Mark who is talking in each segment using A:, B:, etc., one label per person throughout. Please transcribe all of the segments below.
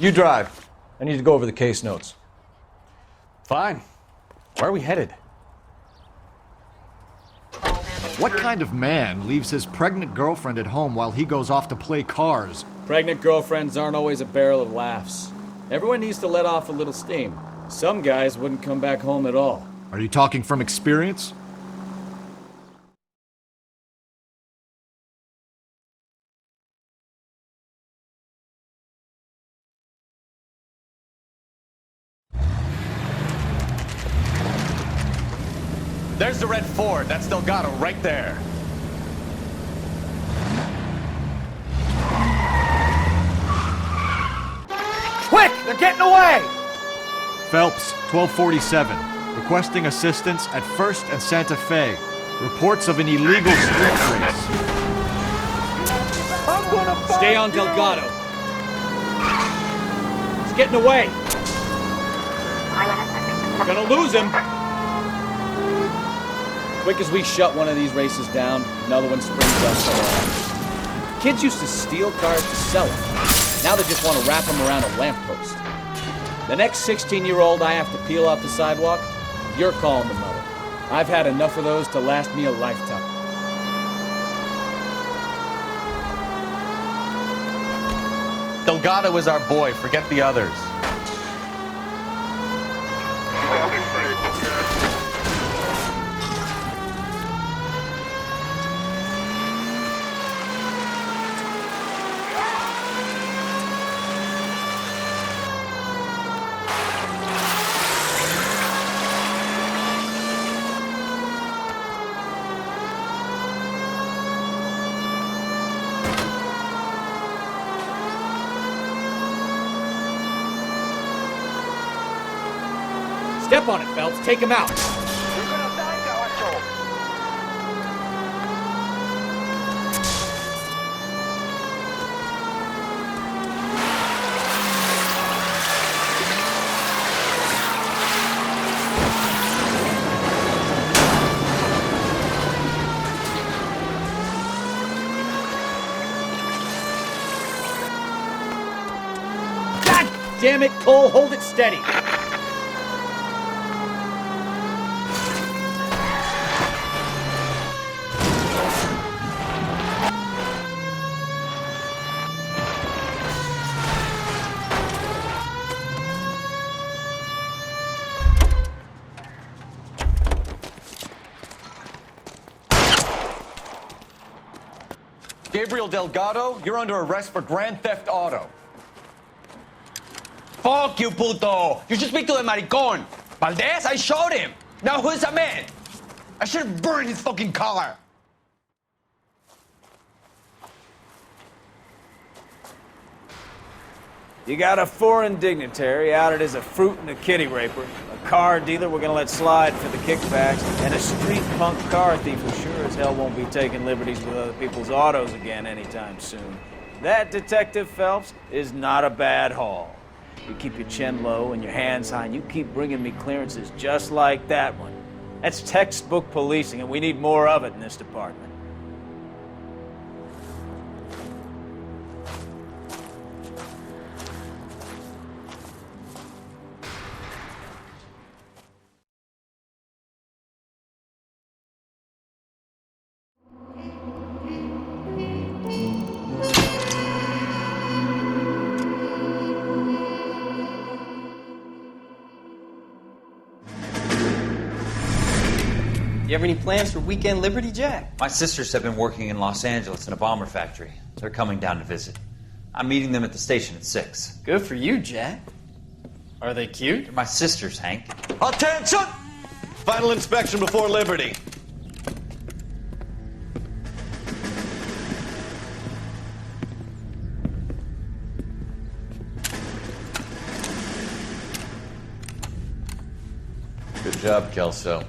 A: You drive. I need to go over the case notes.
B: Fine. Where are we headed?
C: What kind of man leaves his pregnant girlfriend at home while he goes off to play cars?
D: Pregnant girlfriends aren't always a barrel of laughs. Everyone needs to let off a little steam. Some guys wouldn't come back home at all.
C: Are you talking from experience?
B: There's the red Ford. That's Delgado right there.
D: Quick! They're getting away!
C: Phelps, 1247. Requesting assistance at 1st and Santa Fe. Reports of an illegal street race.
D: Stay on Delgado. He's getting away. We're gonna lose him. Quick as we shut one of these races down, another one springs up. Kids used to steal cars to sell them. Now they just want to wrap them around a lamppost. The next 16-year-old I have to peel off the sidewalk, you're calling the mother. I've had enough of those to last me a lifetime.
B: Delgado is our boy. Forget the others.
D: Step on it, Phelps. Take him out. God damn it, Cole. Hold it steady.
B: Gabriel Delgado, you're under arrest for grand theft auto.
E: Fuck you, puto! You should speak to the maricón. Valdez, I shot him. Now who's the man? I should have burned his fucking car.
F: You got a foreign dignitary outed as a fruit and a kitty raper, a car dealer we're gonna let slide for the kickbacks, and a street punk car thief who sure as hell won't be taking liberties with other people's autos again anytime soon. That, Detective Phelps, is not a bad haul. You keep your chin low and your hands high, and you keep bringing me clearances just like that one. That's textbook policing, and we need more of it in this department.
G: You have any plans for Weekend Liberty, Jack?
H: My sisters have been working in Los Angeles in a bomber factory. They're coming down to visit. I'm meeting them at the station at 6.
G: Good for you, Jack. Are they cute?
H: They're my sisters, Hank.
A: Attention! Final inspection before liberty. Good job, Kelso.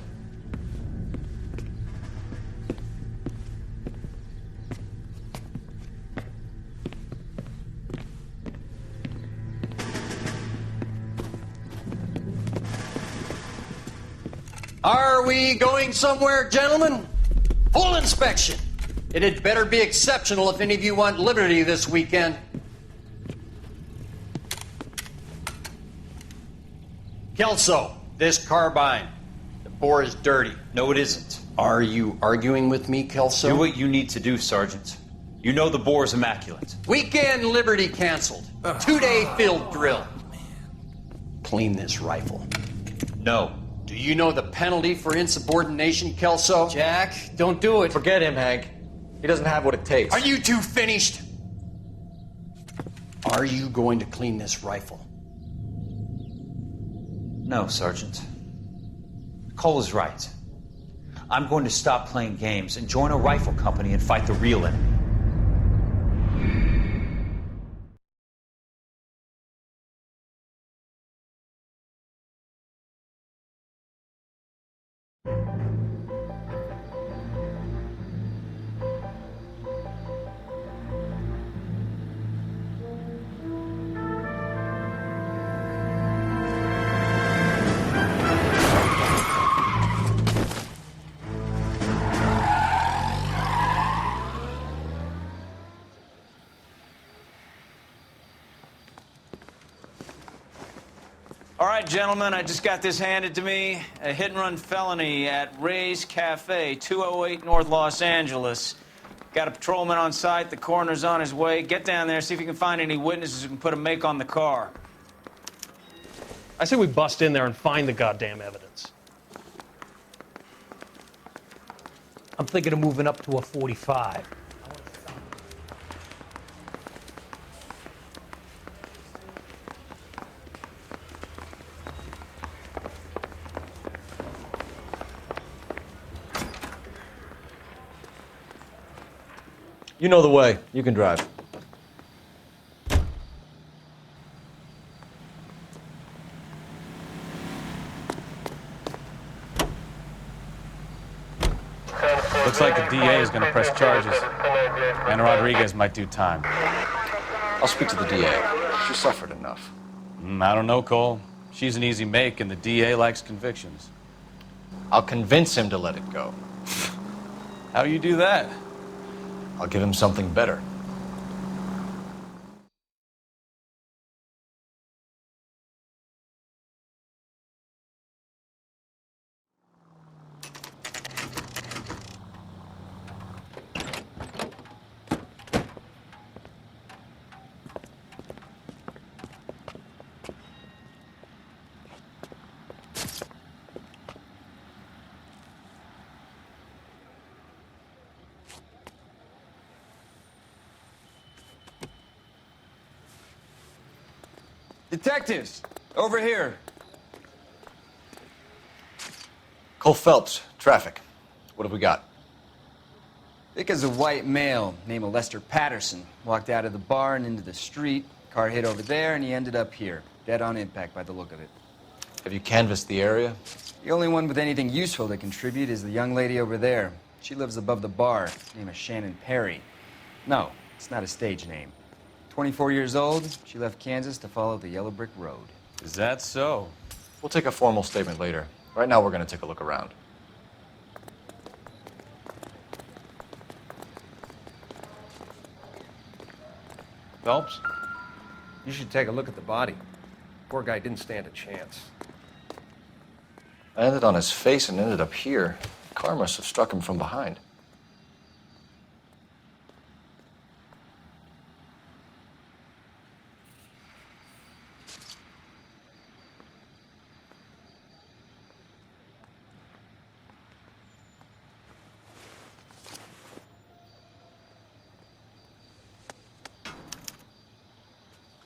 I: Are we going somewhere, gentlemen? Full inspection. It had better be exceptional if any of you want liberty this weekend. Kelso, this carbine. The bore is dirty.
H: No, it isn't.
I: Are you arguing with me, Kelso?
H: Do what you need to do, Sergeant. You know the bore is immaculate.
I: Weekend Liberty canceled. 2-day field drill. Clean this rifle.
H: No.
I: Do you know the penalty for insubordination, Kelso?
E: Jack, don't do it.
A: Forget him, Hank. He doesn't have what it takes.
I: Are you two finished? Are you going to clean this rifle?
H: No, Sergeant. Cole is right. I'm going to stop playing games and join a rifle company and fight the real enemy.
F: All right, gentlemen, I just got this handed to me. A hit-and-run felony at Ray's Cafe, 208 North Los Angeles. Got a patrolman on site. The coroner's on his way. Get down there, see if you can find any witnesses who can put a make on the car.
J: I say we bust in there and find the goddamn evidence.
K: I'm thinking of moving up to a 45.
A: You know the way. You can drive.
B: Looks like the DA is going to press charges. And Rodriguez might do time.
A: I'll speak to the DA. She suffered enough.
B: I don't know, Cole. She's an easy make, and the DA likes convictions.
A: I'll convince him to let it go.
B: How do you do that?
A: I'll give him something better.
E: Detectives, over here.
A: Cole Phelps, traffic. What have we got?
E: Thick as a white male named Lester Patterson. Walked out of the bar and into the street. Car hit over there, and he ended up here. Dead on impact by the look of it.
A: Have you canvassed the area?
E: The only one with anything useful to contribute is the young lady over there. She lives above the bar. Name is Shannon Perry. No, it's not a stage name. 24 years old, she left Kansas to follow the yellow brick road.
B: Is that so?
A: We'll take a formal statement later. Right now, we're going to take a look around.
L: Phelps, you should take a look at the body. Poor guy didn't stand a chance.
A: I landed on his face and ended up here. The car must have struck him from behind.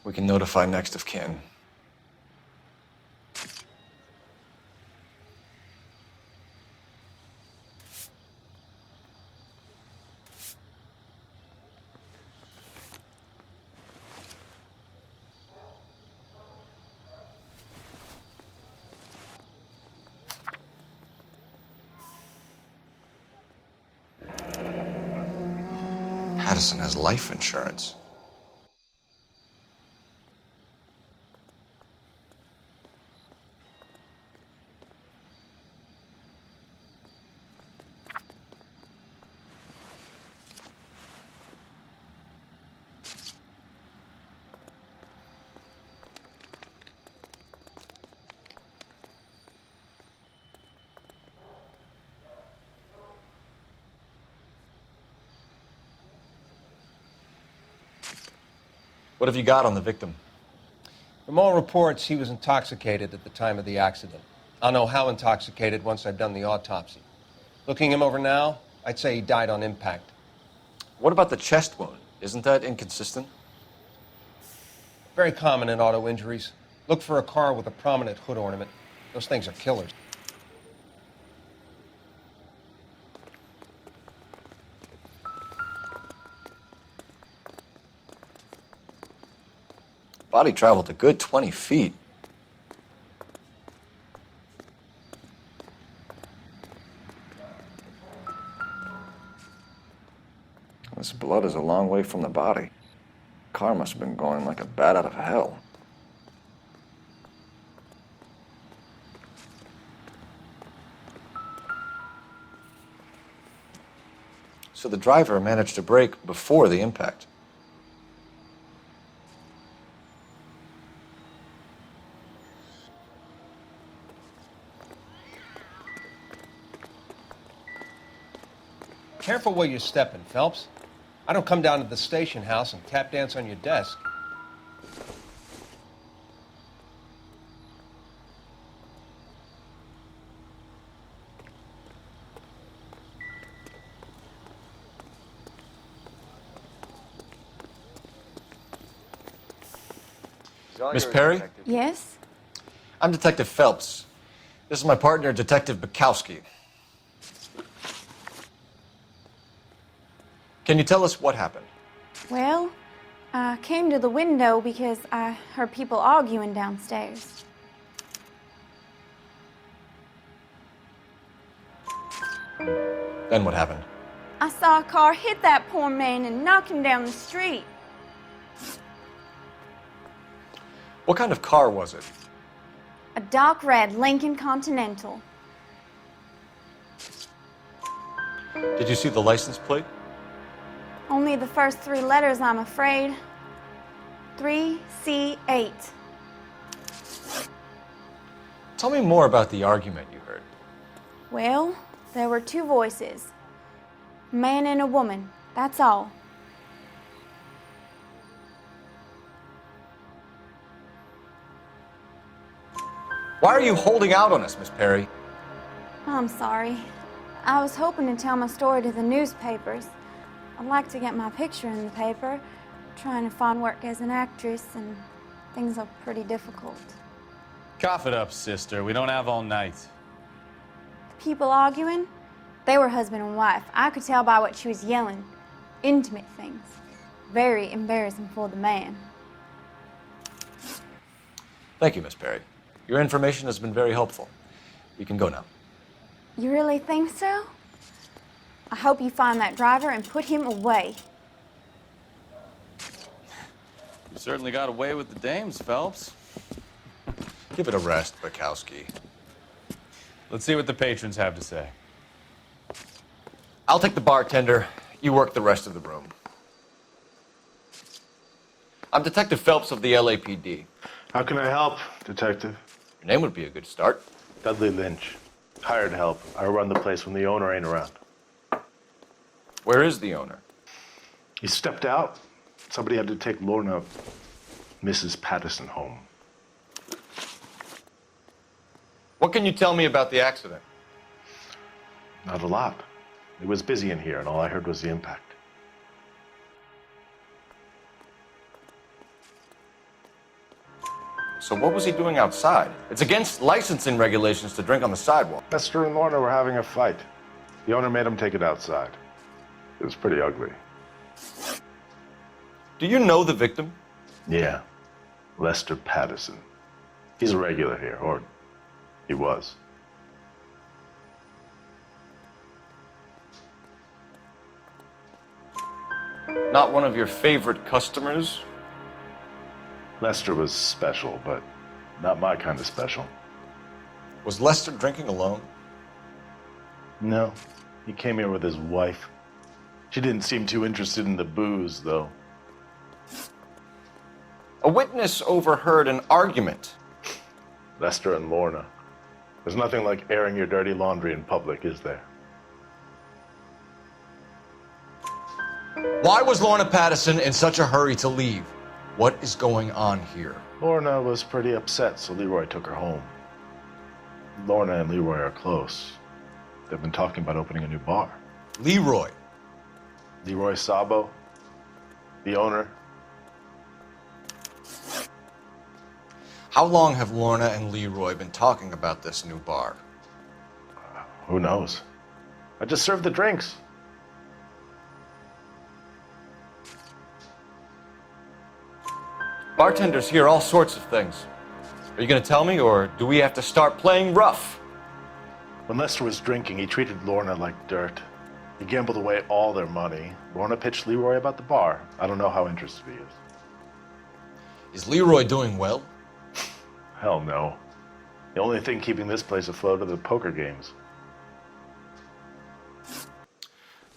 A: We can notify next of kin. Patterson has life insurance. What have you got on the victim?
L: From all reports, he was intoxicated at the time of the accident. I'll know how intoxicated once I've done the autopsy. Looking him over now, I'd say he died on impact.
A: What about the chest wound? Isn't that inconsistent?
L: Very common in auto injuries. Look for a car with a prominent hood ornament. Those things are killers.
A: Body traveled a good 20 feet. This blood is a long way from the body. Car must have been going like a bat out of hell. So the driver managed to brake before the impact.
L: Careful where you're stepping, Phelps. I don't come down to the station house and tap dance on your desk.
A: Miss Perry?
M: Yes?
A: I'm Detective Phelps. This is my partner, Detective Bukowski. Can you tell us what happened?
M: Well, I came to the window because I heard people arguing downstairs.
A: Then what happened?
M: I saw a car hit that poor man and knock him down the street.
A: What kind of car was it?
M: A dark red Lincoln Continental.
A: Did you see the license plate?
M: Only the first three letters, I'm afraid. 3C8.
A: Tell me more about the argument you heard.
M: Well, there were two voices. A man and a woman, that's all.
A: Why are you holding out on us, Miss Perry?
M: I'm sorry. I was hoping to tell my story to the newspapers. I'd like to get my picture in the paper. Trying to find work as an actress, and things are pretty difficult.
B: Cough it up, sister. We don't have all night.
M: The people arguing, they were husband and wife. I could tell by what she was yelling. Intimate things. Very embarrassing for the man.
A: Thank you, Miss Perry. Your information has been very helpful. You can go now.
M: You really think so? I hope you find that driver and put him away.
B: You certainly got away with the dames, Phelps.
A: Give it a rest, Bukowski.
B: Let's see what the patrons have to say.
A: I'll take the bartender. You work the rest of the room. I'm Detective Phelps of the LAPD.
N: How can I help, Detective?
A: Your name would be a good start.
N: Dudley Lynch. Hired help. I run the place when the owner ain't around.
A: Where is the owner?
N: He stepped out. Somebody had to take Lorna, Mrs. Patterson, home.
A: What can you tell me about the accident?
N: Not a lot. It was busy in here, and all I heard was the impact.
A: So what was he doing outside? It's against licensing regulations to drink on the sidewalk.
N: Lester and Lorna were having a fight. The owner made him take it outside. It was pretty ugly.
A: Do you know the victim?
N: Yeah. Lester Patterson. He's a regular here, or he was.
A: Not one of your favorite customers?
N: Lester was special, but not my kind of special.
A: Was Lester drinking alone?
N: No. He came here with his wife. She didn't seem too interested in the booze, though.
A: A witness overheard an argument.
N: Lester and Lorna. There's nothing like airing your dirty laundry in public, is there?
A: Why was Lorna Patterson in such a hurry to leave? What is going on here?
N: Lorna was pretty upset, so Leroy took her home. Lorna and Leroy are close. They've been talking about opening a new bar.
A: Leroy?
N: Leroy Sabo, the owner.
A: How long have Lorna and Leroy been talking about this new bar?
N: Who knows? I just served the drinks.
A: Bartenders hear all sorts of things. Are you going to tell me, or do we have to start playing rough?
N: When Lester was drinking, he treated Lorna like dirt. He gambled away all their money. Lorna pitched Leroy about the bar. I don't know how interested he is.
A: Is Leroy doing well?
N: Hell no. The only thing keeping this place afloat are the poker games.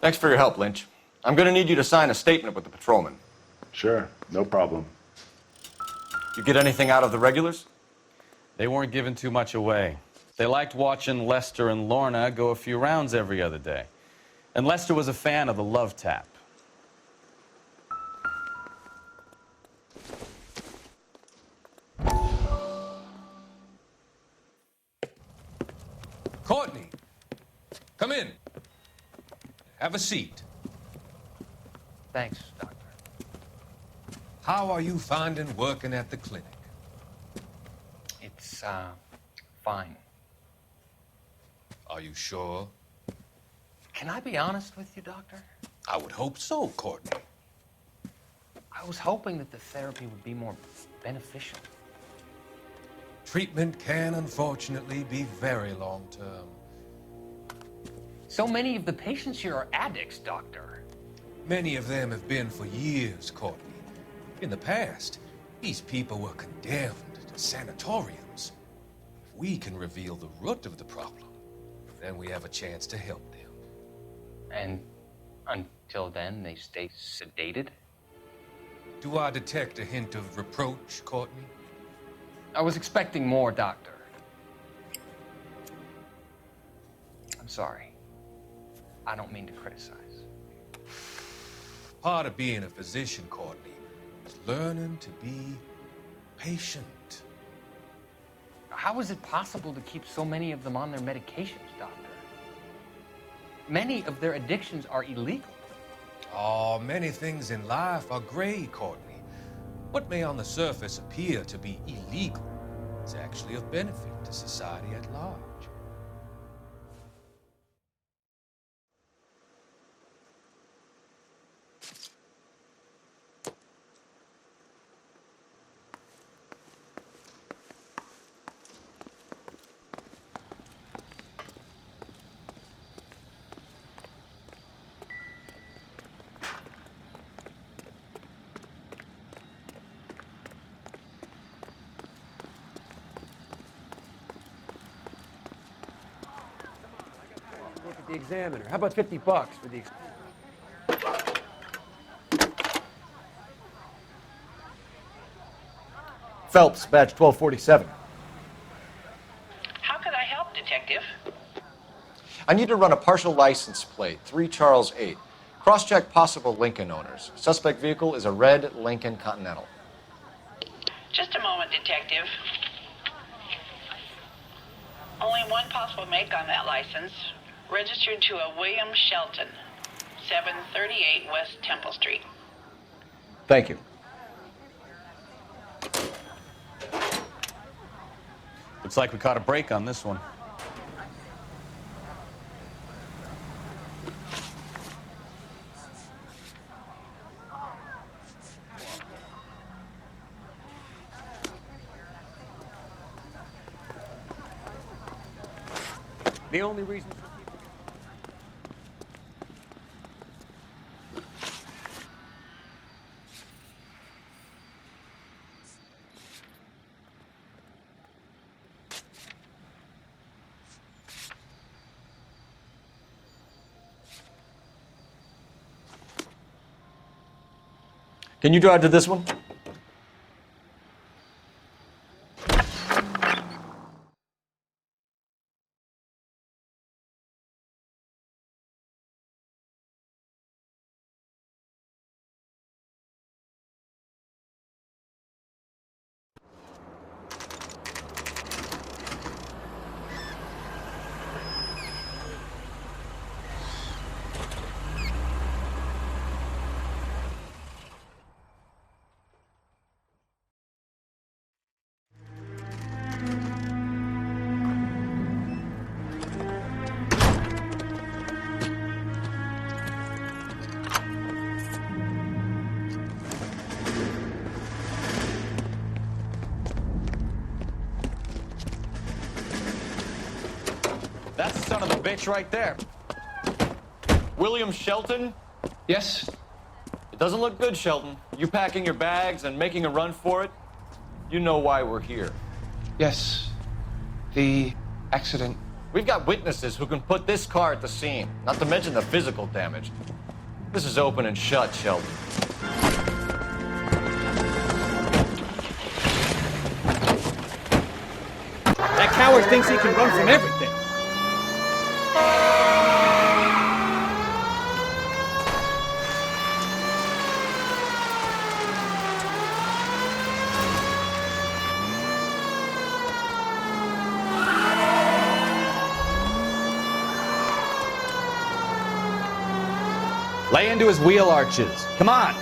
A: Thanks for your help, Lynch. I'm going to need you to sign a statement with the patrolman.
N: Sure, no problem.
A: You get anything out of the regulars?
B: They weren't giving too much away. They liked watching Lester and Lorna go a few rounds every other day. And Lester was a fan of the love tap.
O: Courtney, come in. Have a seat.
K: Thanks, Doctor.
O: How are you finding working at the clinic?
K: It's, fine.
O: Are you sure?
K: Can I be honest with you, Doctor?
O: I would hope so, Courtney.
K: I was hoping that the therapy would be more beneficial.
O: Treatment can, unfortunately, be very long-term.
K: So many of the patients here are addicts, Doctor.
O: Many of them have been for years, Courtney. In the past, these people were condemned to sanatoriums. If we can reveal the root of the problem, then we have a chance to help them.
K: And until then, they stay sedated?
O: Do I detect a hint of reproach, Courtney?
K: I was expecting more, Doctor. I'm sorry. I don't mean to criticize.
O: Part of being a physician, Courtney, is learning to be patient.
K: How is it possible to keep so many of them on their medications, Doctor? Many of their addictions are illegal.
O: Oh, many things in life are gray, Courtney. What may on the surface appear to be illegal is actually of benefit to society at large.
P: Look at the Examiner. How about $50 for the
A: Phelps, badge 1247.
Q: How could I help, Detective?
A: I need to run a partial license plate, 3 Charles 8. Cross-check possible Lincoln owners. Suspect vehicle is a red Lincoln Continental.
Q: Just a moment, Detective. Only one possible make on that license. Registered to a William Shelton, 738 West Temple Street.
A: Thank you.
B: Looks like we caught a break on this one.
P: The only reason...
A: Can you drive to this one?
B: That's the son of a bitch right there.
A: William Shelton?
K: Yes?
A: It doesn't look good, Shelton. You packing your bags and making a run for it? You know why we're here.
K: Yes. The accident.
A: We've got witnesses who can put this car at the scene, not to mention the physical damage. This is open and shut, Shelton.
D: That coward thinks he can run from everything.
B: Lay into his wheel arches. Come on.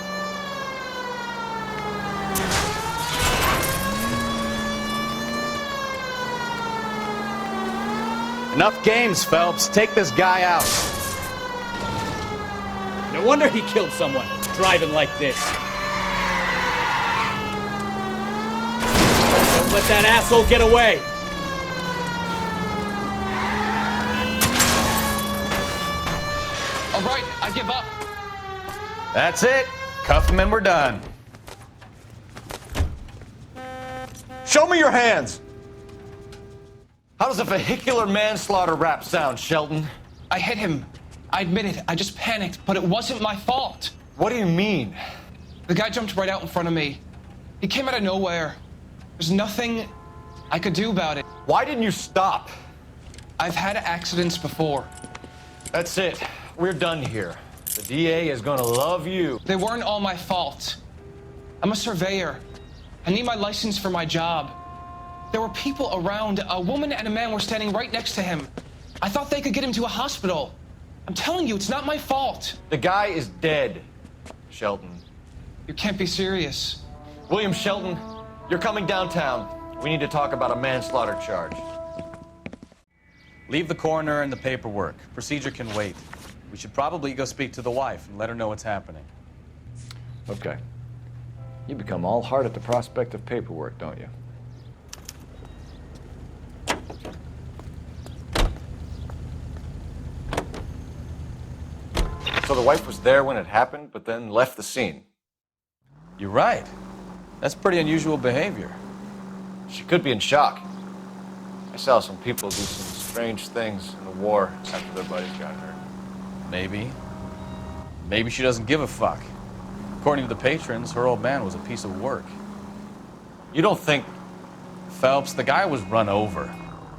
B: Enough games, Phelps. Take this guy out.
D: No wonder he killed someone, driving like this. Don't let that asshole get away.
K: All right, I give up.
B: That's it. Cuff him and we're done.
A: Show me your hands! How does a vehicular manslaughter rap sound, Shelton?
K: I hit him. I admit it. I just panicked, but it wasn't my fault.
A: What do you mean?
K: The guy jumped right out in front of me. He came out of nowhere. There's nothing I could do about it.
A: Why didn't you stop?
K: I've had accidents before.
A: That's it. We're done here. The DA is gonna love you.
K: They weren't all my fault. I'm a surveyor. I need my license for my job. There were people around. A woman and a man were standing right next to him. I thought they could get him to a hospital. I'm telling you, it's not my fault.
A: The guy is dead, Shelton.
K: You can't be serious.
A: William Shelton, you're coming downtown. We need to talk about a manslaughter charge.
B: Leave the coroner and the paperwork. Procedure can wait. We should probably go speak to the wife and let her know what's happening.
A: Okay. You become all heart at the prospect of paperwork, don't you? So the wife was there when it happened, but then left the scene.
B: You're right. That's pretty unusual behavior.
A: She could be in shock. I saw some people do some strange things in the war after their buddies got hurt.
B: Maybe. Maybe she doesn't give a fuck. According to the patrons, her old man was a piece of work.
A: You don't think...
B: Phelps, the guy was run over.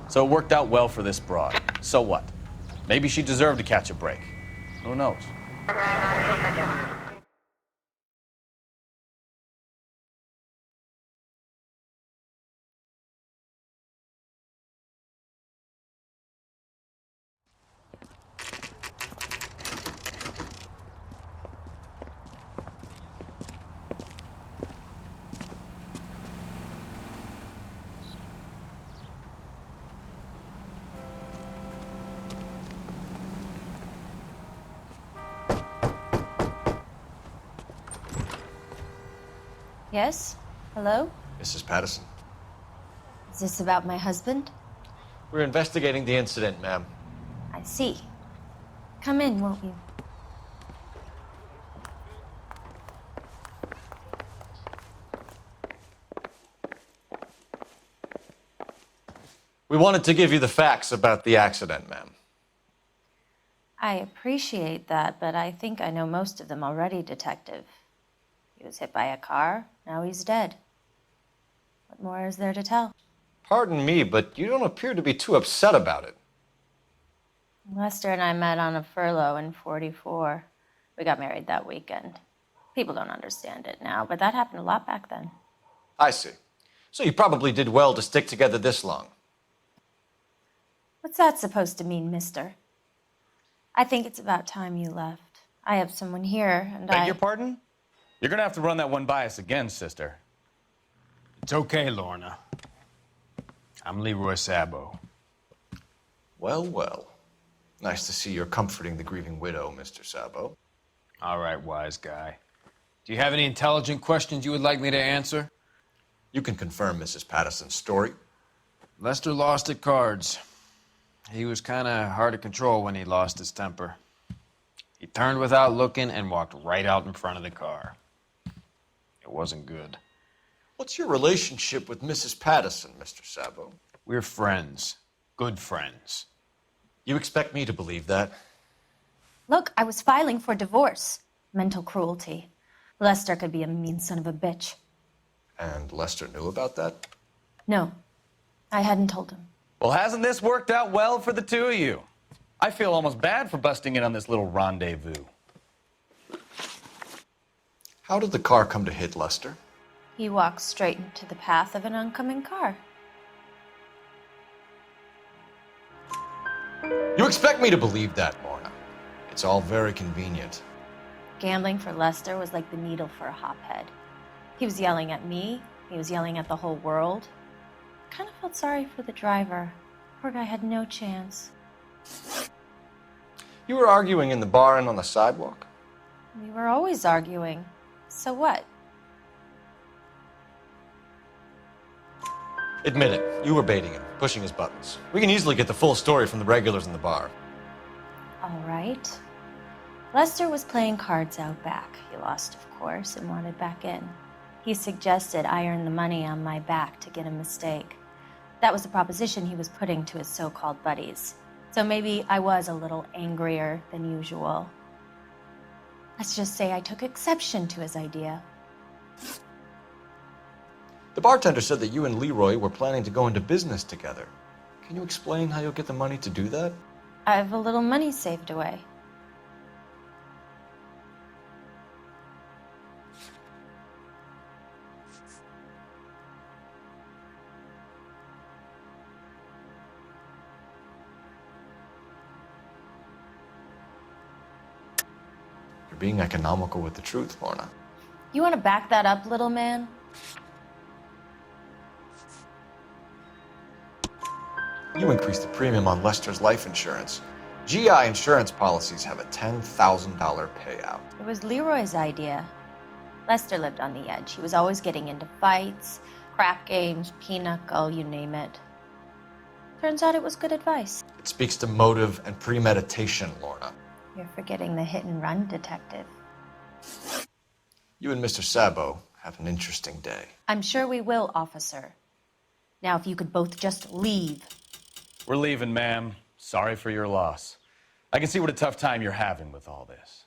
B: So it worked out well for this broad. So what? Maybe she deserved to catch a break. Who knows?
R: Yes? Hello?
A: Mrs. Patterson.
R: Is this about my husband?
A: We're investigating the incident, ma'am.
R: I see. Come in, won't you?
A: We wanted to give you the facts about the accident, ma'am.
R: I appreciate that, but I think I know most of them already, Detective. He was hit by a car, now he's dead. What more is there to tell?
A: Pardon me, but you don't appear to be too upset about it.
R: Lester and I met on a furlough in '44. We got married that weekend. People don't understand it now, but that happened a lot back then.
A: I see. So you probably did well to stick together this long.
R: What's that supposed to mean, mister? I think it's about time you left. I have someone here, and
B: Beg your pardon? You're gonna have to run that one by us again, sister.
S: It's okay, Lorna. I'm Leroy Sabo.
A: Well, well. Nice to see you're comforting the grieving widow, Mr. Sabo.
S: All right, wise guy. Do you have any intelligent questions you would like me to answer?
A: You can confirm Mrs. Patterson's story.
S: Lester lost at cards. He was kind of hard to control when he lost his temper. He turned without looking and walked right out in front of the car. It wasn't good.
A: What's your relationship with Mrs. Patterson, Mr. Sabo?
S: We're friends. Good friends.
A: You expect me to believe that?
R: Look, I was filing for divorce. Mental cruelty. Lester could be a mean son of a bitch.
A: And Lester knew about that?
R: No, I hadn't told him.
B: Well, hasn't this worked out well for the two of you? I feel almost bad for busting in on this little rendezvous.
A: How did the car come to hit Lester?
R: He walked straight into the path of an oncoming car.
A: You expect me to believe that, Lorna? It's all very convenient.
R: Gambling for Lester was like the needle for a hophead. He was yelling at me. He was yelling at the whole world. I kind of felt sorry for the driver. Poor guy had no chance.
A: You were arguing in the bar and on the sidewalk?
R: We were always arguing. So what?
A: Admit it, you were baiting him, pushing his buttons. We can easily get the full story from the regulars in the bar.
R: All right. Lester was playing cards out back. He lost, of course, and wanted back in. He suggested I earn the money on my back to get a mistake. That was the proposition he was putting to his so-called buddies. So maybe I was a little angrier than usual. Let's just say I took exception to his idea.
A: The bartender said that you and Leroy were planning to go into business together. Can you explain how you'll get the money to do that?
R: I have a little money saved away.
A: You're being economical with the truth, Lorna.
R: You want to back that up, little man?
A: You increased the premium on Lester's life insurance. GI insurance policies have a $10,000 payout.
R: It was Leroy's idea. Lester lived on the edge. He was always getting into fights, crap games, pinochle, you name it. Turns out it was good advice.
A: It speaks to motive and premeditation, Lorna.
R: You're forgetting the hit-and-run detective.
A: You and Mr. Sabo have an interesting day.
R: I'm sure we will, officer. Now, if you could both just leave.
B: We're leaving, ma'am. Sorry for your loss. I can see what a tough time you're having with all this.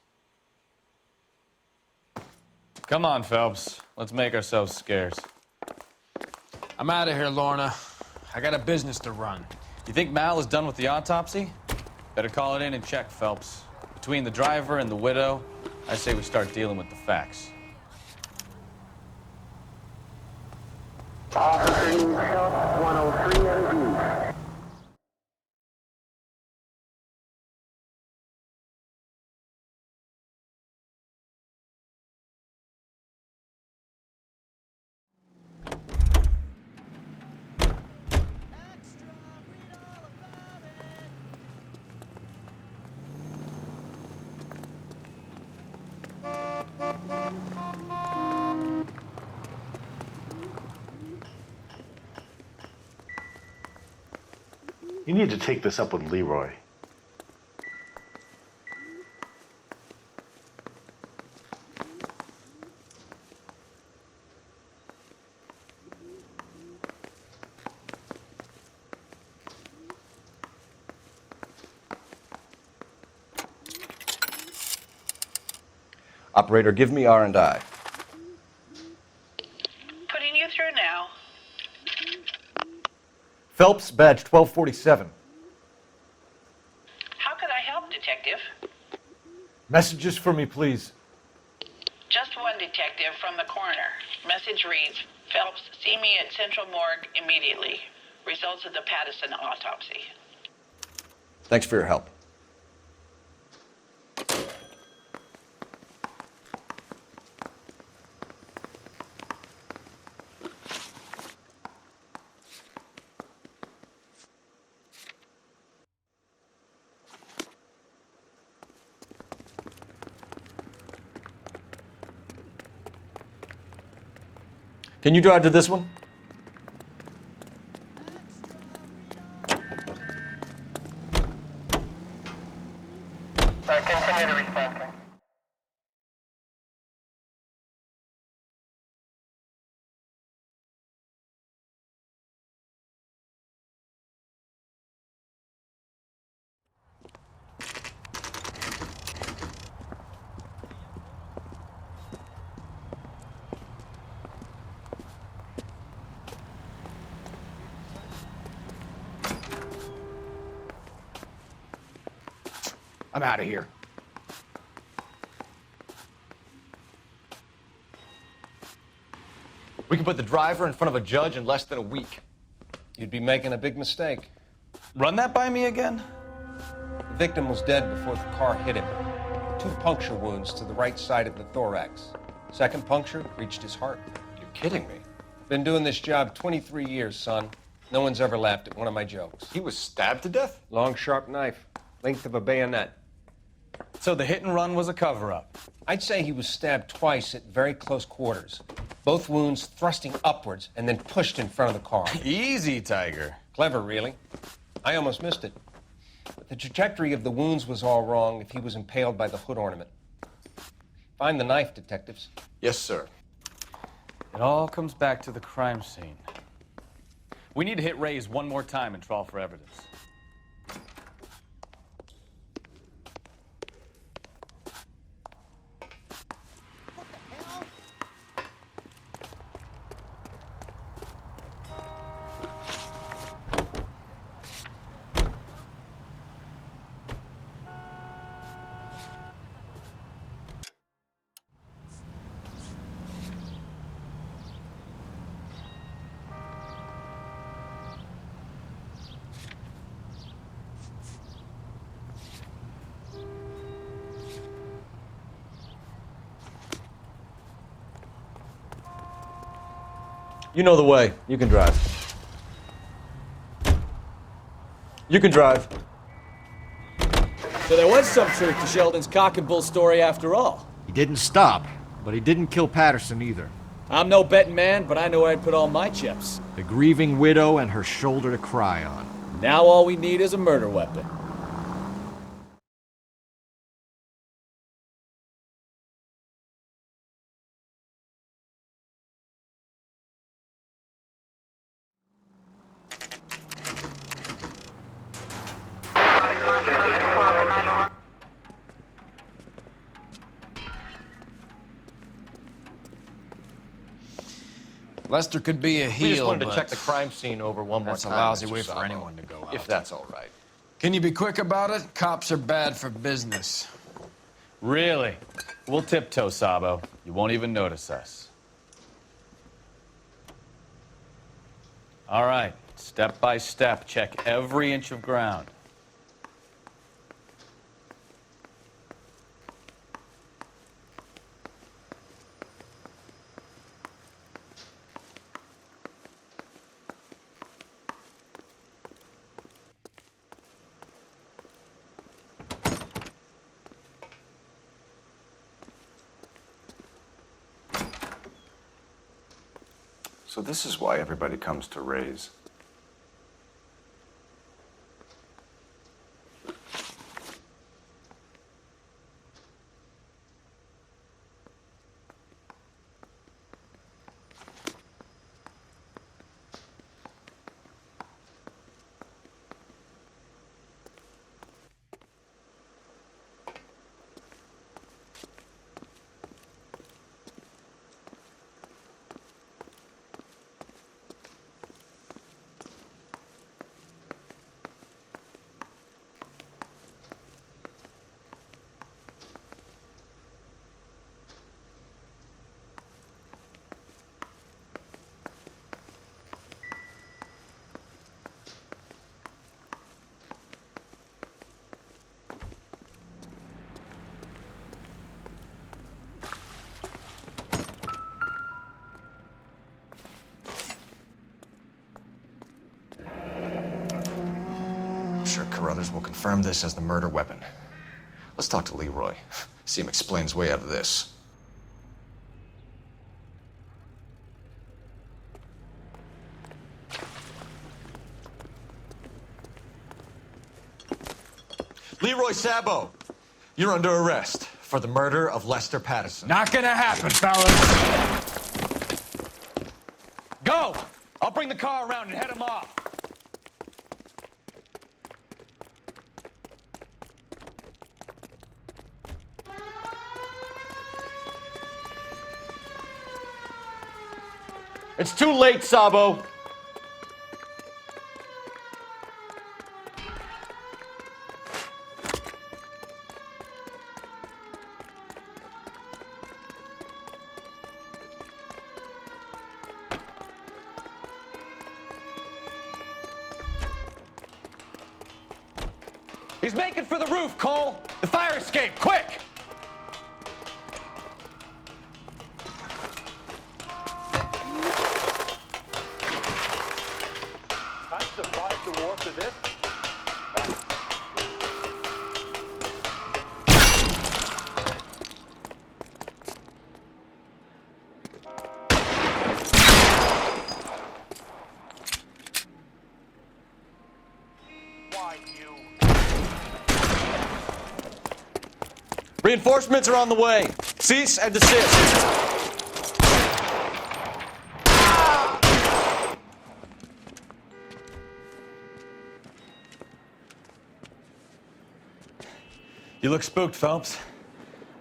B: Come on, Phelps. Let's make ourselves scarce.
S: I'm out of here, Lorna. I got a business to run.
B: You think Mal is done with the autopsy? Better call it in and check, Phelps. Between the driver and the widow, I say we start dealing with the facts.
T: Officer needs help, 103 MD.
N: You need to take this up with Leroy.
A: Operator, give me R&I.
Q: Putting you through now.
A: Phelps, badge 1247.
Q: How could I help, Detective?
A: Messages for me, please.
Q: Just one detective from the coroner. Message reads, Phelps, see me at Central Morgue immediately. Results of the Patterson autopsy.
A: Thanks for your help. Can you drive to this one?
P: I'm out of here.
A: We can put the driver in front of a judge in less than a week.
L: You'd be making a big mistake.
B: Run that by me again?
L: The victim was dead before the car hit him. 2 puncture wounds to the right side of the thorax. Second puncture reached his heart.
A: You're kidding me.
L: Been doing this job 23 years, son. No one's ever laughed at one of my jokes.
A: He was stabbed to death?
L: Long, sharp knife. Length of a bayonet.
B: So the hit and run was a cover-up?
L: I'd say he was stabbed twice at very close quarters. Both wounds thrusting upwards and then pushed in front of the car.
B: Easy, Tiger.
L: Clever, really. I almost missed it. But the trajectory of the wounds was all wrong if he was impaled by the hood ornament. Find the knife, detectives.
A: Yes, sir.
B: It all comes back to the crime scene. We need to hit Ray's one more time and trawl for evidence.
A: You know the way. You can drive. You can drive.
D: So there was some truth to Sheldon's cock and bull story after all.
C: He didn't stop, but he didn't kill Patterson either.
D: I'm no betting man, but I know where I'd put all my chips.
C: The grieving widow and her shoulder to cry on.
D: Now all we need is a murder weapon.
S: Lester could be a heel,
A: We just wanted to
S: but
A: check the crime scene over one more
S: that's
A: time.
S: a lousy
A: Mr.
S: way for
A: Sabo.
S: anyone to go out.
A: If that's all right.
S: Can you be quick about it? Cops are bad for business.
B: Really? We'll tiptoe, Sabo. You won't even notice us. All right, step by step, check every inch of ground.
U: So this is why everybody comes to Ray's.
A: I'm sure Carruthers will confirm this as the murder weapon. Let's talk to Leroy. See him explain his way out of this. Leroy Sabo, you're under arrest for the murder of Lester Patterson.
S: Not gonna happen, fellas.
B: Go! I'll bring the car around and head him off.
A: It's too late, Sabo. He's making for the roof, Cole! The fire escape, quick!
N: I'm surprised the war to this.
A: Reinforcements are on the way. Cease and desist.
B: You look spooked, Phelps.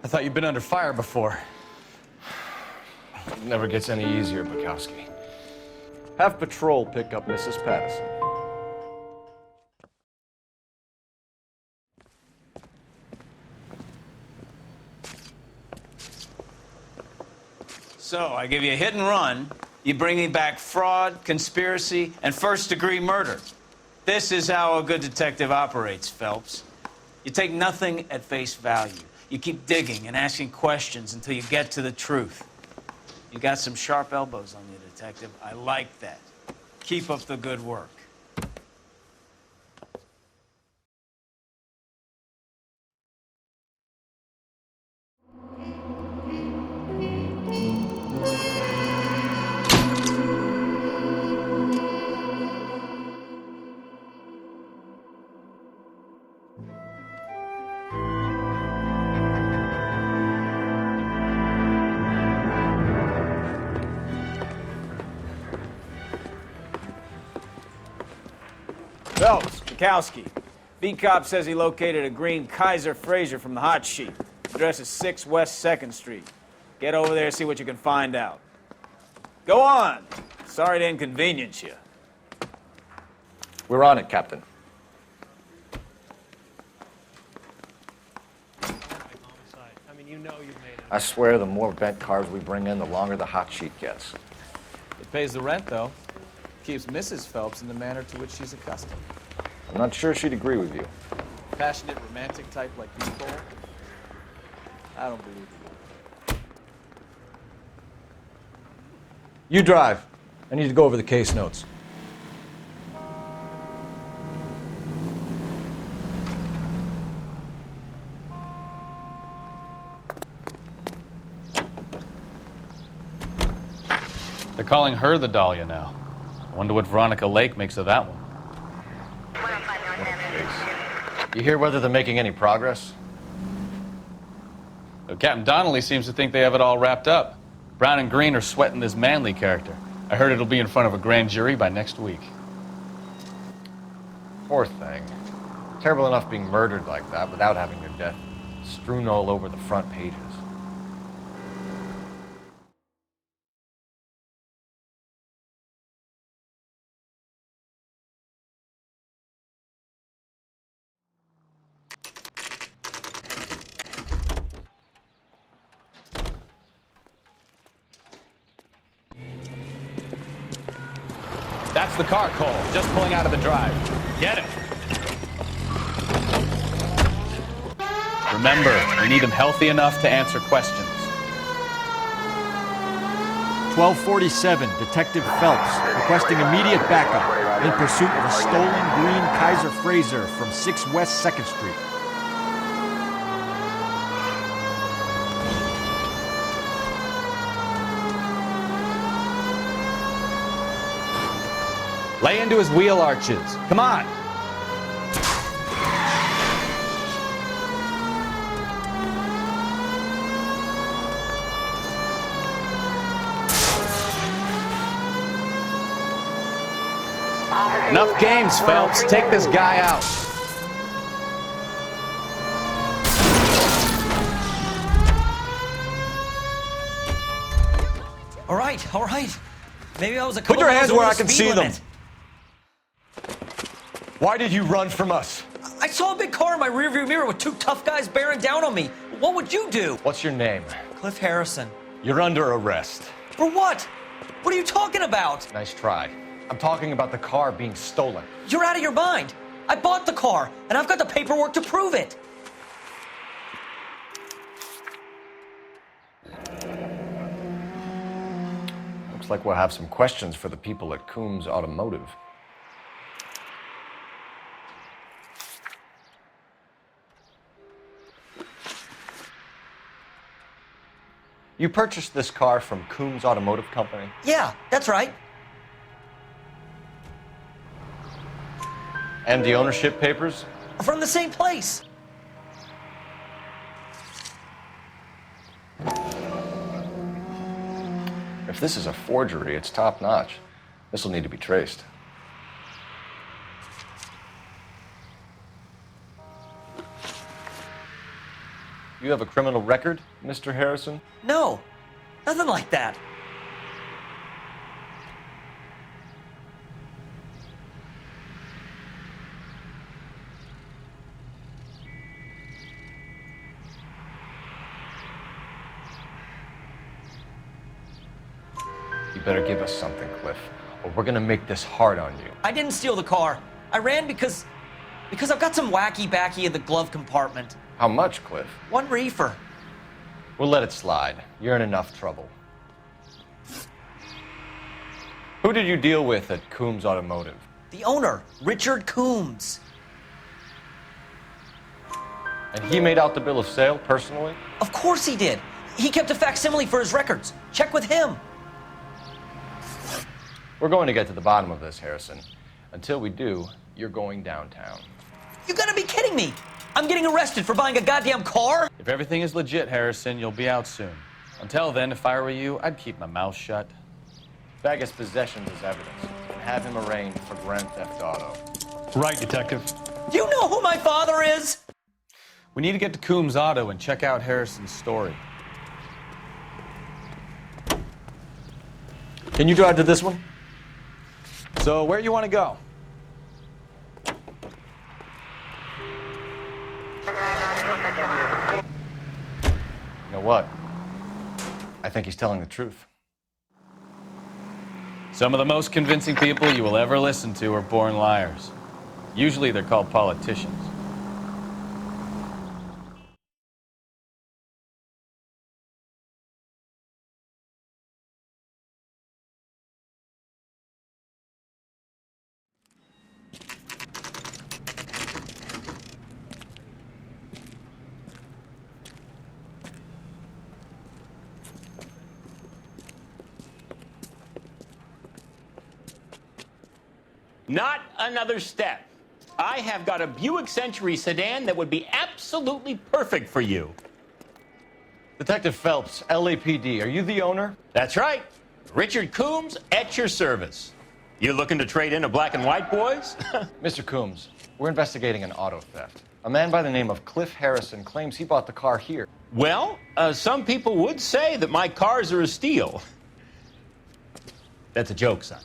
B: I thought you'd been under fire before.
A: It never gets any easier, Bukowski. Have patrol pick up Mrs. Patterson.
F: So, I give you a hit and run. You bring me back fraud, conspiracy, and first-degree murder. This is how a good detective operates, Phelps. You take nothing at face value. You keep digging and asking questions until you get to the truth. You got some sharp elbows on you, detective. I like that. Keep up the good work. Phelps, Bukowski. B-Cop says he located a green Kaiser Fraser from the hot sheet. Address is 6 West 2nd Street. Get over there, see what you can find out. Go on. Sorry to inconvenience you.
A: We're on it, Captain.
J: I mean, you know you've made it.
A: I swear the more bent cars we bring in, the longer the hot sheet gets.
B: It pays the rent, though. Keeps Mrs. Phelps in the manner to which she's accustomed.
A: I'm not sure she'd agree with you.
B: Passionate, romantic type like Nicole? I don't believe it.
A: You drive. I need to go over the case notes.
B: They're calling her the Dahlia now. I wonder what Veronica Lake makes of that one.
A: You hear whether they're making any progress?
B: Well, Captain Donnelly seems to think they have it all wrapped up. Brown and Green are sweating this Manley character. I heard it'll be in front of a grand jury by next week.
A: Poor thing. Terrible enough being murdered like that without having your death strewn all over the front pages.
B: That's the car, Cole. Just pulling out of the drive. Get it. Remember, we need him healthy enough to answer questions.
C: 1247, Detective Phelps, requesting immediate backup in pursuit of a stolen green Kaiser Fraser from 6 West 2nd Street.
B: Lay into his wheel arches. Come on. Enough games, Phelps. Take this guy out.
I: All right, all right. Maybe I was a
A: Put
I: couple
A: your
I: miles
A: hands
I: over
A: where
I: the
A: I can
I: speed
A: see them.
I: limit.
A: Why did you run from us?
I: I saw a big car in my rearview mirror with 2 tough guys bearing down on me. What would you do?
A: What's your name?
I: Cliff Harrison.
A: You're under arrest.
I: For what? What are you talking about?
A: Nice try. I'm talking about the car being stolen.
I: You're out of your mind.
G: I bought the car, and I've got the paperwork to prove it.
A: Looks like we'll have some questions for the people at Coombs Automotive. You purchased this car from Coombs Automotive Company?
G: Yeah, that's right.
A: And the ownership papers?
G: From the same place.
A: If this is a forgery, it's top-notch. This will need to be traced. You have a criminal record, Mr. Harrison?
G: No, nothing like that.
A: You better give us something, Cliff, or we're gonna make this hard on you.
G: I didn't steal the car. I ran because I've got some wacky-backy in the glove compartment.
A: How much, Cliff?
G: 1 reefer.
A: We'll let it slide. You're in enough trouble. Who did you deal with at Coombs Automotive?
G: The owner, Richard Coombs.
A: And he made out the bill of sale personally?
G: Of course he did. He kept a facsimile for his records. Check with him.
A: We're going to get to the bottom of this, Harrison. Until we do, you're going downtown.
G: You gotta be kidding me! I'm getting arrested for buying a goddamn car?
B: If everything is legit, Harrison, you'll be out soon. Until then, if I were you, I'd keep my mouth shut.
A: Bag his possessions as evidence and have him arraigned for grand theft auto.
J: Right, Detective.
G: Do you know who my father is?
B: We need to get to Coombs Auto and check out Harrison's story.
A: Can you drive to this one?
B: So, where you want to go?
A: You know what? I think he's telling the truth.
B: Some of the most convincing people you will ever listen to are born liars. Usually they're called politicians.
V: Not another step. I have got a Buick Century sedan that would be absolutely perfect for you.
A: Detective Phelps, LAPD, are you the owner?
V: That's right. Richard Coombs at your service. You looking to trade in a black and white, boys?
A: Mr. Coombs, we're investigating an auto theft. A man by the name of Cliff Harrison claims he bought the car here.
V: Well, some people would say that my cars are a steal. That's a joke, son.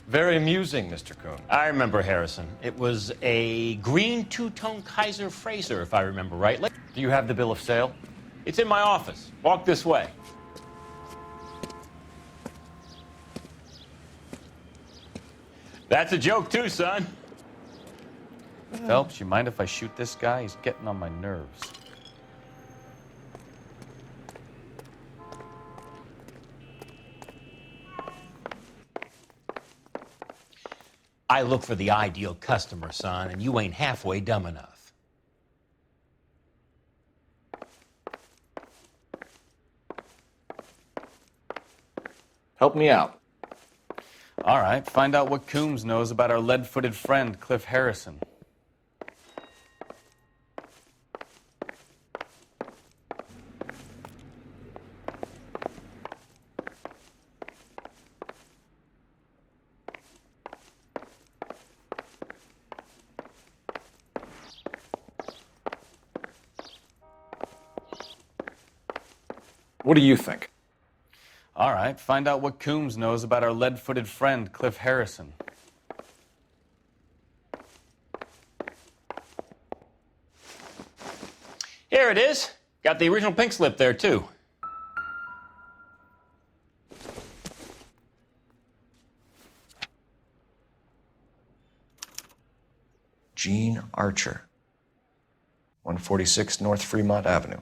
A: Very amusing, Mr. Coombs.
V: I remember Harrison. It was a green two-tone Kaiser Frazer, if I remember right.
A: Do you have the bill of sale?
V: It's in my office. Walk this way. That's a joke too, son.
B: Phelps, you mind if I shoot this guy? He's getting on my nerves.
V: I look for the ideal customer, son, and you ain't halfway dumb enough.
A: Help me out.
B: All right, find out what Coombs knows about our lead-footed friend, Cliff Harrison.
A: What do you think?
B: All right, find out what Coombs knows about our lead-footed friend, Cliff Harrison.
V: Here it is. Got the original pink slip there, too.
A: Gene Archer, 146 North Fremont Avenue.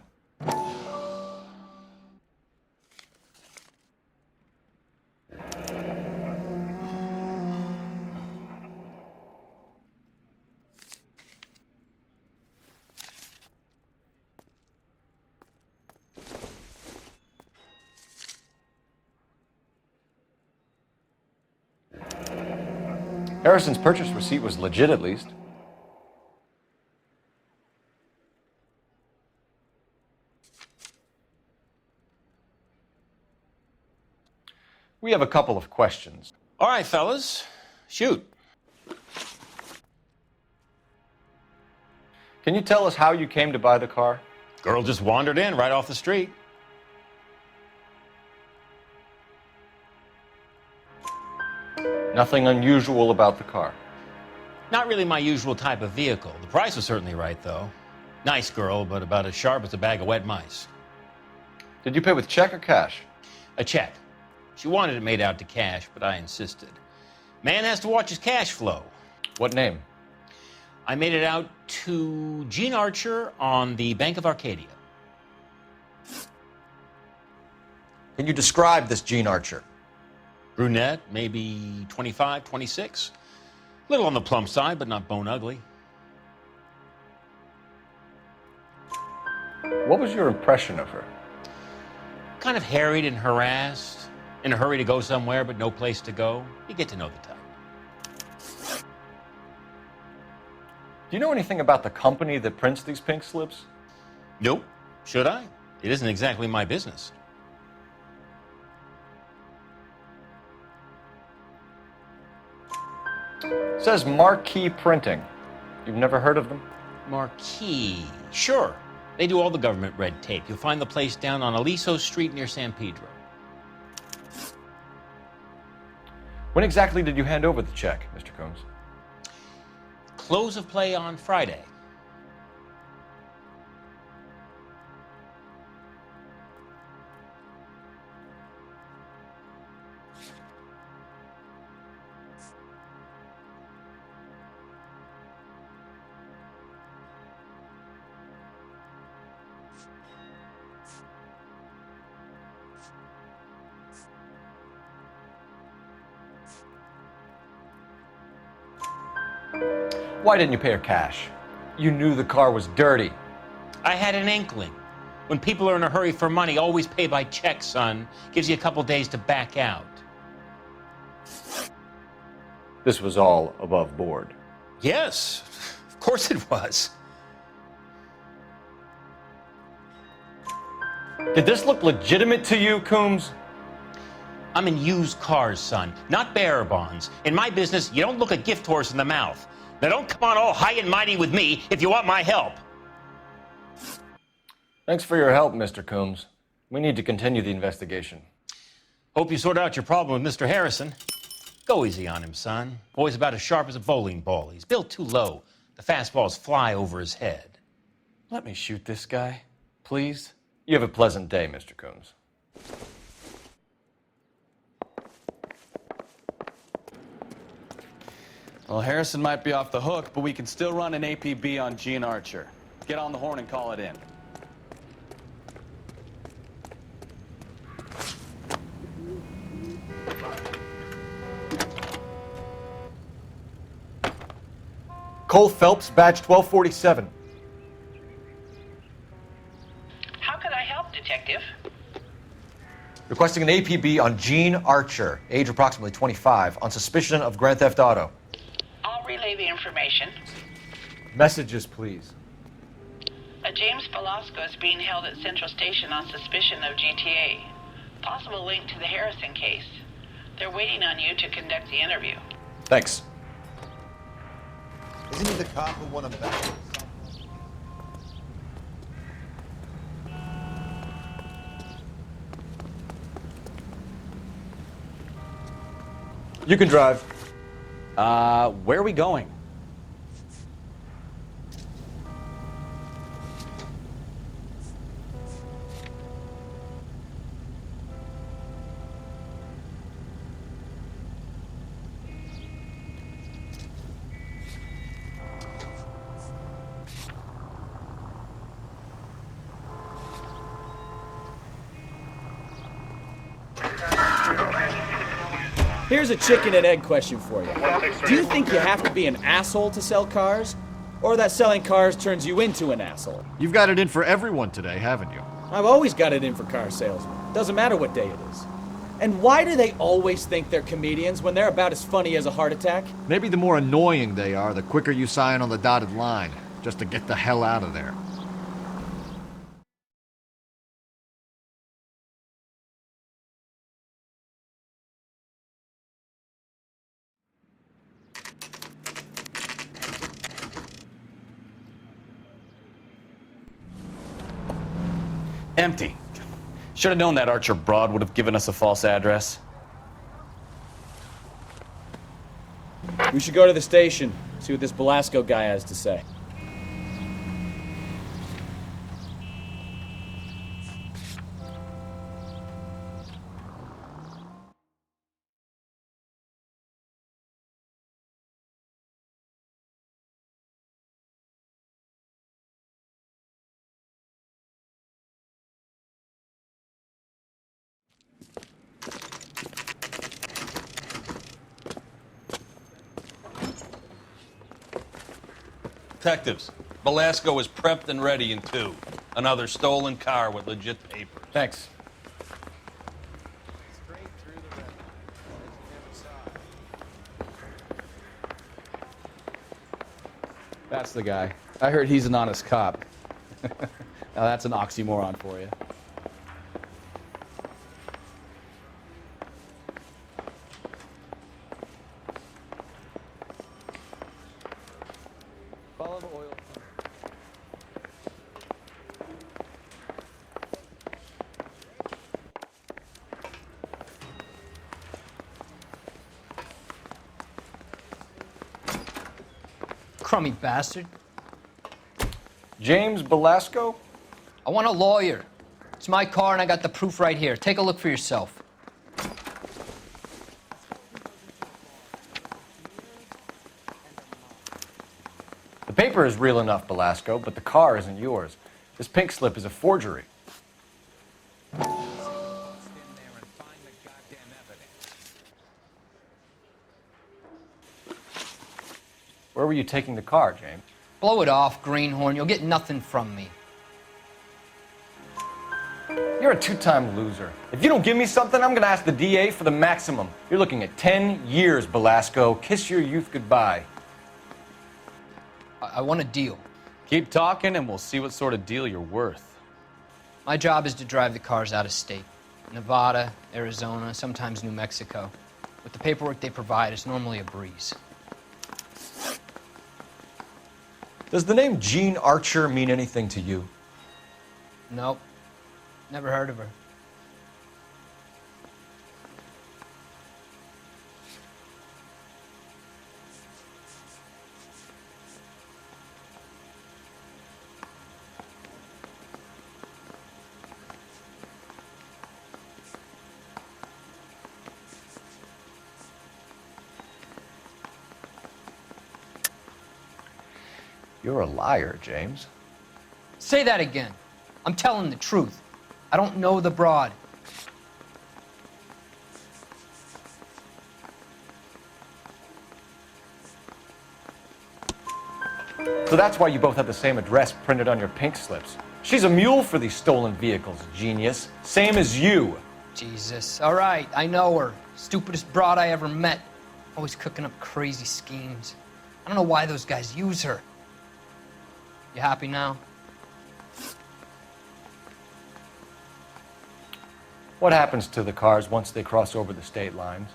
A: Harrison's purchase receipt was legit, at least. We have a couple of questions.
V: All right, fellas, shoot.
A: Can you tell us how you came to buy the car?
V: Girl just wandered in right off the street.
A: Nothing unusual about the car.
V: Not really my usual type of vehicle. The price was certainly right, though. Nice girl, but about as sharp as a bag of wet mice.
A: Did you pay with check or cash?
V: A check. She wanted it made out to cash, but I insisted. Man has to watch his cash flow.
A: What name?
V: I made it out to Gene Archer on the Bank of Arcadia.
A: Can you describe this Gene Archer?
V: Brunette, maybe 25, 26. Little on the plump side, but not bone ugly.
A: What was your impression of her?
V: Kind of harried and harassed, in a hurry to go somewhere, but no place to go. You get to know the type.
A: Do you know anything about the company that prints these pink slips?
V: Nope. Should I? It isn't exactly my business.
A: It says Marquee Printing. You've never heard of them?
V: Marquee. Sure. They do all the government red tape. You'll find the place down on Aliso Street near San Pedro.
A: When exactly did you hand over the check, Mr. Combs?
V: Close of play on Friday.
A: Why didn't you pay her cash? You knew the car was dirty.
V: I had an inkling. When people are in a hurry for money, always pay by check, son. Gives you a couple days to back out.
A: This was all above board.
V: Yes, of course it was.
A: Did this look legitimate to you, Coombs?
V: I'm in used cars, son, not bearer bonds. In my business, you don't look a gift horse in the mouth. Now don't come on all high and mighty with me if you want my help.
A: Thanks for your help, Mr. Coombs. We need to continue the investigation.
V: Hope you sort out your problem with Mr. Harrison. Go easy on him, son. Boy's about as sharp as a bowling ball. He's built too low. The fastballs fly over his head.
A: Let me shoot this guy, please. You have a pleasant day, Mr. Coombs.
B: Well, Harrison might be off the hook, but we can still run an APB on Gene Archer. Get on the horn and call it in.
A: Cole Phelps, badge 1247.
Q: How could I help, Detective?
A: Requesting an APB on Gene Archer, age approximately 25, on suspicion of Grand Theft Auto.
Q: I'll relay the information.
A: Messages, please.
Q: A James Velasco is being held at Central Station on suspicion of GTA. Possible link to the Harrison case. They're waiting on you to conduct the interview.
A: Thanks.
E: Isn't he the cop who won him back?
A: You can drive.
B: Where are we going?
D: Here's a chicken and egg question for you. Do you think you have to be an asshole to sell cars? Or that selling cars turns you into an asshole?
C: You've got it in for everyone today, haven't you?
D: I've always got it in for car salesmen. Doesn't matter what day it is. And why do they always think they're comedians when they're about as funny as a heart attack?
C: Maybe the more annoying they are, the quicker you sign on the dotted line, just to get the hell out of there.
B: Empty. Should have known that Archer broad would have given us a false address.
D: We should go to the station, see what this Belasco guy has to say.
H: Detectives, Belasco is prepped and ready in 2. Another stolen car with legit papers.
A: Thanks.
D: That's the guy. I heard he's an honest cop. Now that's an oxymoron for you. Follow the oil.
M: Crummy bastard.
A: James Belasco?
M: I want a lawyer. It's my car and I got the proof right here. Take a look for yourself.
A: The paper is real enough, Belasco, but the car isn't yours. This pink slip is a forgery. Where were you taking the car, James?
M: Blow it off, greenhorn. You'll get nothing from me.
A: You're a 2-time loser. If you don't give me something, I'm gonna ask the DA for the maximum. You're looking at 10 years, Belasco. Kiss your youth goodbye.
M: I want a deal.
B: Keep talking and we'll see what sort of deal you're worth.
M: My job is to drive the cars out of state. Nevada, Arizona, sometimes New Mexico. With the paperwork they provide, it's normally a breeze.
A: Does the name Jean Archer mean anything to you?
M: Nope. Never heard of her.
A: You're a liar, James.
M: Say that again. I'm telling the truth. I don't know the broad.
A: So that's why you both have the same address printed on your pink slips. She's a mule for these stolen vehicles, genius. Same as you.
M: Jesus. All right, I know her. Stupidest broad I ever met. Always cooking up crazy schemes. I don't know why those guys use her. You happy now?
A: What happens to the cars once they cross over the state lines?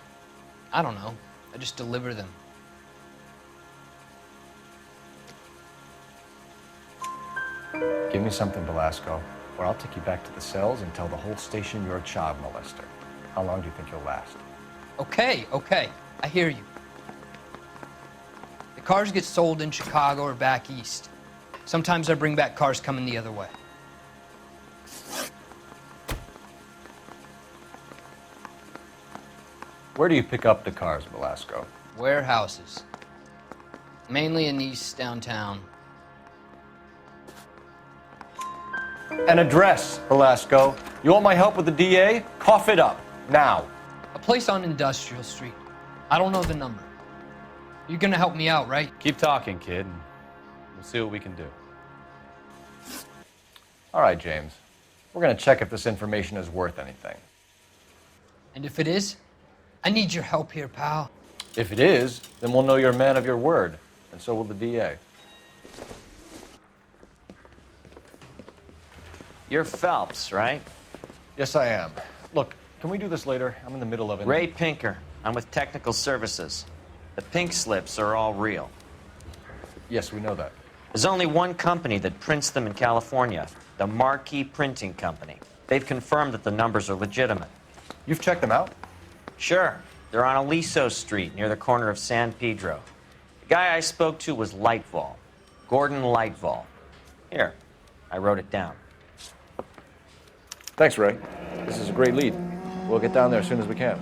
M: I don't know. I just deliver them.
A: Give me something, Belasco, or I'll take you back to the cells and tell the whole station you're a child molester. How long do you think you'll last?
M: Okay, okay. I hear you. The cars get sold in Chicago or back east. Sometimes I bring back cars coming the other way.
A: Where do you pick up the cars, Belasco?
M: Warehouses. Mainly in East downtown.
A: An address, Belasco. You want my help with the DA? Cough it up, now.
M: A place on Industrial Street. I don't know the number. You're gonna help me out, right?
B: Keep talking, kid, and we'll see what we can do.
A: All right, James. We're going to check if this information is worth anything.
M: And if it is, I need your help here, pal.
A: If it is, then we'll know you're a man of your word, and so will the DA.
K: You're Phelps, right?
A: Yes, I am. Look, can we do this later? I'm in the middle of it.
K: Ray Pinker. I'm with Technical Services. The pink slips are all real.
A: Yes, we know that.
K: There's only one company that prints them in California, the Marquee Printing Company. They've confirmed that the numbers are legitimate.
A: You've checked them out?
K: Sure. They're on Aliso Street, near the corner of San Pedro. The guy I spoke to was Lightval. Gordon Lightval. Here, I wrote it down.
A: Thanks, Ray. This is a great lead. We'll get down there as soon as we can.